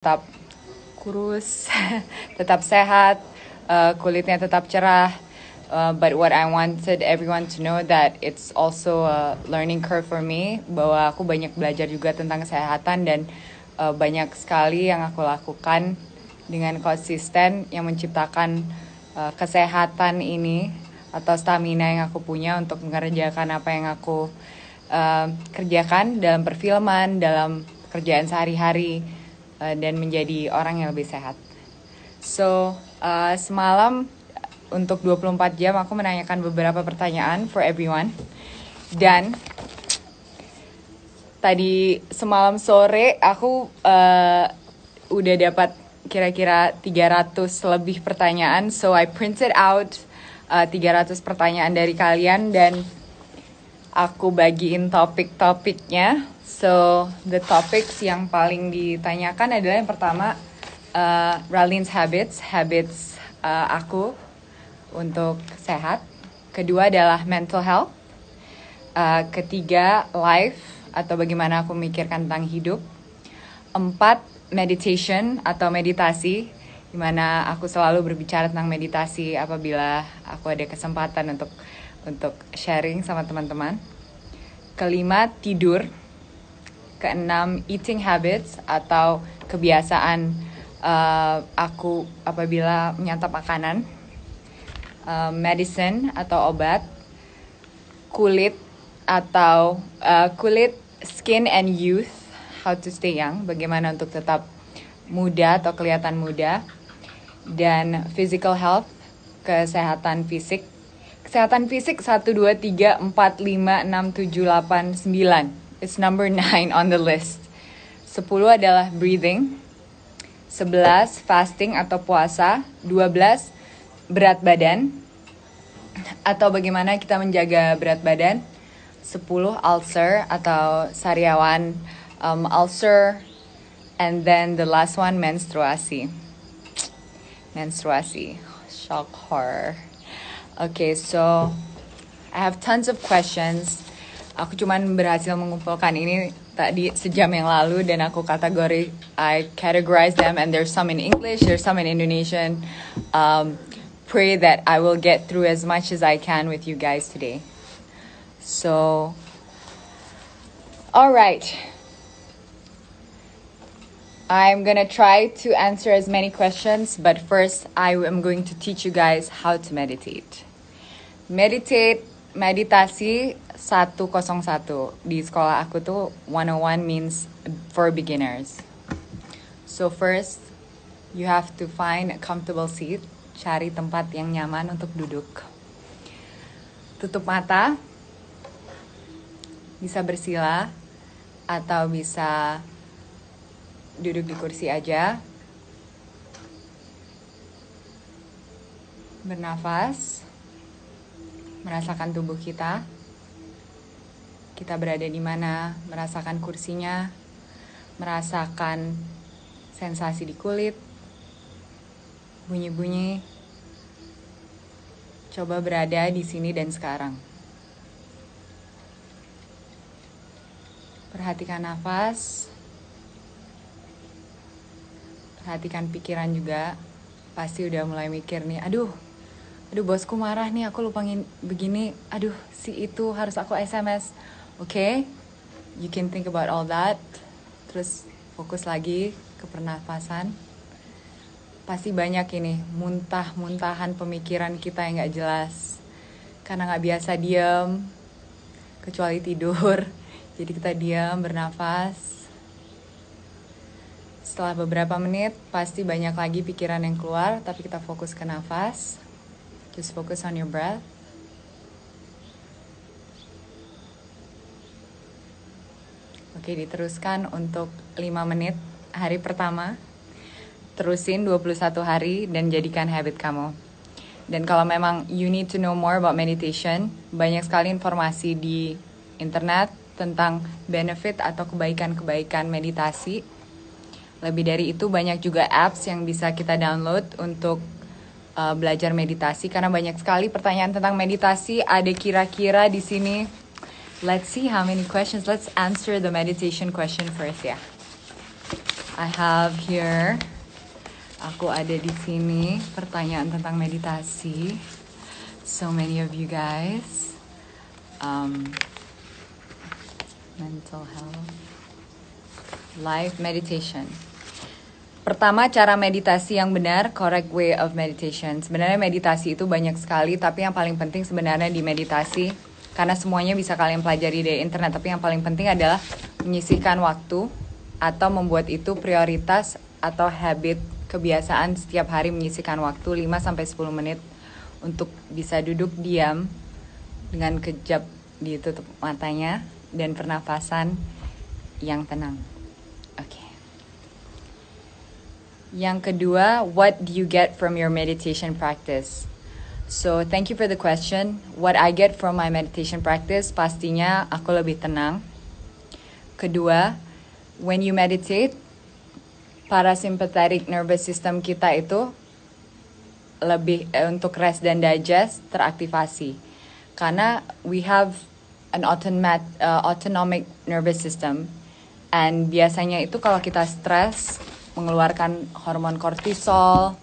tetap kurus, tetap sehat, kulitnya tetap cerah. But what I wanted everyone to know that it's also a learning curve for me, bahwa aku banyak belajar juga tentang kesehatan dan banyak sekali yang aku lakukan dengan konsisten yang menciptakan kesehatan ini atau stamina yang aku punya untuk mengerjakan apa yang aku kerjakan dalam perfilman, dalam pekerjaan sehari-hari, dan menjadi orang yang lebih sehat. So, semalam untuk 24 jam aku menanyakan beberapa pertanyaan for everyone. Dan tadi semalam sore aku udah dapat kira-kira 300 lebih pertanyaan. So, I printed out 300 pertanyaan dari kalian dan aku bagiin topik-topiknya. So, the topics yang paling ditanyakan adalah yang pertama, Ralin's habits aku untuk sehat. Kedua adalah mental health. Ketiga, life atau bagaimana aku memikirkan tentang hidup. 4, meditation atau meditasi, dimana aku selalu berbicara tentang meditasi apabila aku ada kesempatan untuk sharing sama teman-teman. Kelima, tidur. Keenam, eating habits atau kebiasaan aku apabila menyantap makanan. Medicine atau obat. Kulit atau skin and youth, how to stay young, bagaimana untuk tetap muda atau kelihatan muda. Dan physical health, kesehatan fisik. Kesehatan fisik 1, 2, 3, 4, 5, 6, 7, 8, 9. It's number 9 on the list. 10 adalah breathing. 11 fasting atau puasa. 12 berat badan atau bagaimana kita menjaga berat badan. 10 ulcer atau sariawan ulcer. And then the last one, menstruasi. Shock horror. Okay, so I have tons of questions. Aku cuman berhasil mengumpulkan ini tadi sejam yang lalu dan aku I categorize them, and there's some in English, there's some in Indonesian. Pray that I will get through as much as I can with you guys today. So, all right. I'm gonna try to answer as many questions, but first I am going to teach you guys how to meditate. Meditasi 101 di sekolah aku tuh 101 means for beginners. So first, you have to find a comfortable seat. Cari tempat yang nyaman untuk duduk. Tutup mata. Bisa bersila atau bisa duduk di kursi aja. Bernafas. Merasakan tubuh kita. Kita berada di mana, merasakan kursinya, merasakan sensasi di kulit, bunyi-bunyi. Coba berada di sini dan sekarang. Perhatikan nafas. Perhatikan pikiran juga. Pasti udah mulai mikir nih, aduh bosku marah nih, aku lupa begini, aduh si itu harus aku SMS. Okay, you can think about all that. Terus fokus lagi ke pernafasan. Pasti banyak ini muntah-muntahan pemikiran kita yang gak jelas karena gak biasa diam, kecuali tidur. Jadi kita diam, bernafas. Setelah beberapa menit pasti banyak lagi pikiran yang keluar, tapi kita fokus ke nafas. Just focus on your breath. Oke, diteruskan untuk 5 menit hari pertama. Terusin 21 hari dan jadikan habit kamu. Dan kalau memang you need to know more about meditation, banyak sekali informasi di internet tentang benefit atau kebaikan-kebaikan meditasi. Lebih dari itu, banyak juga apps yang bisa kita download untuk belajar meditasi, karena banyak sekali pertanyaan tentang meditasi. Ada kira-kira di sini. Let's see how many questions. Let's answer the meditation question first ya. I have here, aku ada di sini pertanyaan tentang meditasi. So many of you guys. Mental health, life meditation. Pertama, cara meditasi yang benar, correct way of meditation. Sebenarnya meditasi itu banyak sekali, tapi yang paling penting sebenarnya di meditasi, karena semuanya bisa kalian pelajari dari internet, tapi yang paling penting adalah menyisihkan waktu atau membuat itu prioritas atau habit, kebiasaan setiap hari menyisihkan waktu 5-10 menit untuk bisa duduk diam dengan kejap ditutup matanya dan pernafasan yang tenang. Oke. Yang kedua, what do you get from your meditation practice? So, thank you for the question. What I get from my meditation practice, pastinya aku lebih tenang. Kedua, when you meditate, parasympathetic nervous system kita itu lebih untuk rest dan digest teraktivasi. Karena we have an autonomic nervous system, and biasanya itu kalau kita stres mengeluarkan hormon kortisol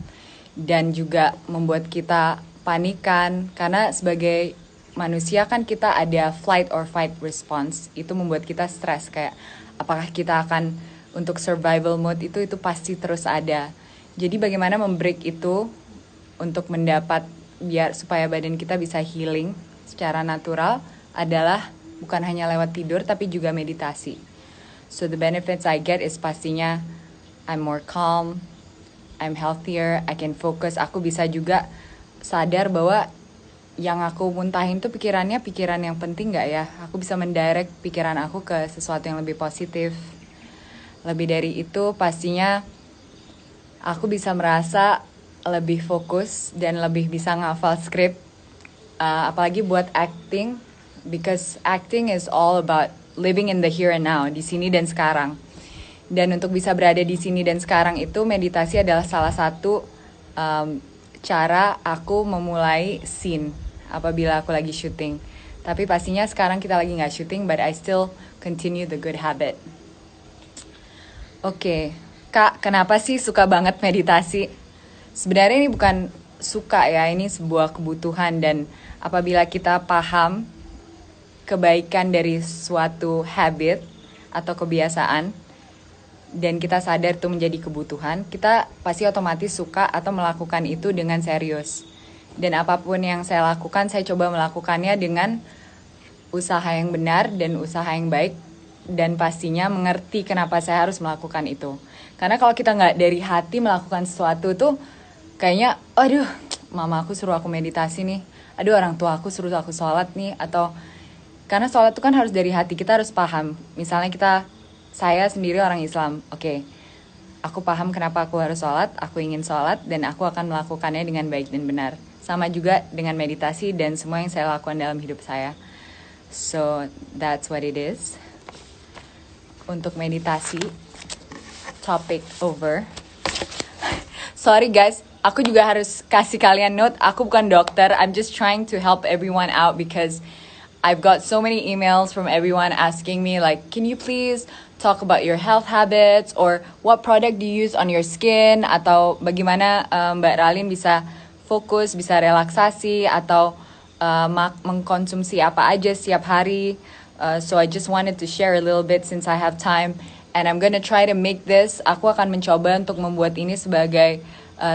dan juga membuat kita panikan, karena sebagai manusia kan kita ada flight or fight response, itu membuat kita stres, kayak apakah kita akan untuk survival mode itu pasti terus ada. Jadi bagaimana membreak itu untuk mendapat biar supaya badan kita bisa healing secara natural adalah bukan hanya lewat tidur tapi juga meditasi. So the benefits I get is pastinya I'm more calm, I'm healthier, I can focus. Aku bisa juga sadar bahwa yang aku muntahin tuh pikiran yang penting gak ya? Aku bisa mendirect pikiran aku ke sesuatu yang lebih positif. Lebih dari itu pastinya aku bisa merasa lebih fokus dan lebih bisa ngafal skrip. Apalagi buat acting, because acting is all about living in the here and now, di sini dan sekarang. Dan untuk bisa berada di sini dan sekarang itu meditasi adalah salah satu cara aku memulai scene apabila aku lagi syuting. Tapi pastinya sekarang kita lagi nggak syuting, but I still continue the good habit. Oke, Kak, kenapa sih suka banget meditasi? Sebenarnya ini bukan suka ya, ini sebuah kebutuhan, dan apabila kita paham kebaikan dari suatu habit atau kebiasaan, dan kita sadar itu menjadi kebutuhan, kita pasti otomatis suka atau melakukan itu dengan serius. Dan apapun yang saya lakukan, saya coba melakukannya dengan usaha yang benar dan usaha yang baik, dan pastinya mengerti kenapa saya harus melakukan itu. Karena kalau kita nggak dari hati melakukan sesuatu tuh kayaknya, aduh, mama aku suruh aku meditasi nih, aduh orang tua aku suruh aku sholat nih, atau karena sholat itu kan harus dari hati, kita harus paham. Misalnya saya sendiri orang Islam, oke, aku paham kenapa aku harus sholat, aku ingin sholat, dan aku akan melakukannya dengan baik dan benar. Sama juga dengan meditasi dan semua yang saya lakukan dalam hidup saya. So, that's what it is. Untuk meditasi, topic over. Sorry guys, aku juga harus kasih kalian note, aku bukan dokter, I'm just trying to help everyone out because I've got so many emails from everyone asking me like, can you please talk about your health habits, or what product do you use on your skin, atau bagaimana Mbak Ralin bisa fokus, bisa relaksasi, atau mengkonsumsi apa aja setiap hari. So I just wanted to share a little bit since I have time, and I'm gonna try to make this. Aku akan mencoba untuk membuat ini sebagai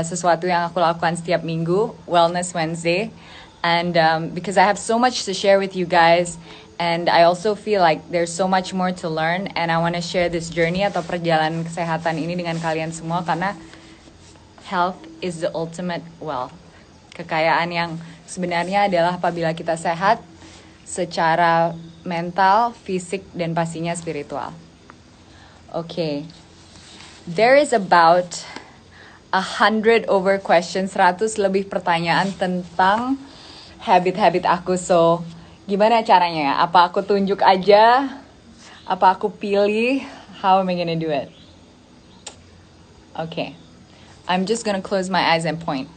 sesuatu yang aku lakukan setiap minggu, Wellness Wednesday. And because I have so much to share with you guys, and I also feel like there's so much more to learn, and I want to share this journey atau perjalanan kesehatan ini dengan kalian semua, karena health is the ultimate wealth. Kekayaan yang sebenarnya adalah apabila kita sehat secara mental, fisik, dan pastinya spiritual. Okay. There is about 100 over questions, 100 lebih pertanyaan tentang habit-habit aku. So, gimana caranya? Apa aku tunjuk aja? Apa aku pilih? How am I gonna do it? Okay. I'm just gonna close my eyes and point.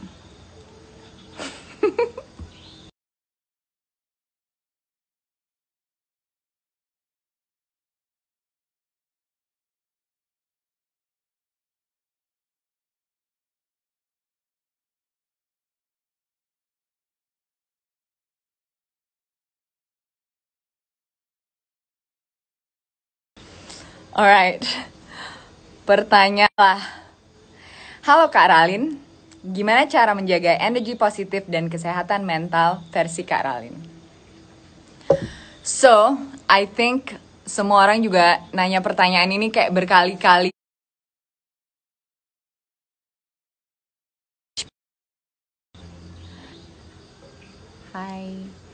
Alright. Pertanyaan. Halo Kak Ralin, gimana cara menjaga energi positif dan kesehatan mental versi Kak Ralin? So, I think semua orang juga nanya pertanyaan ini kayak berkali-kali. Hai.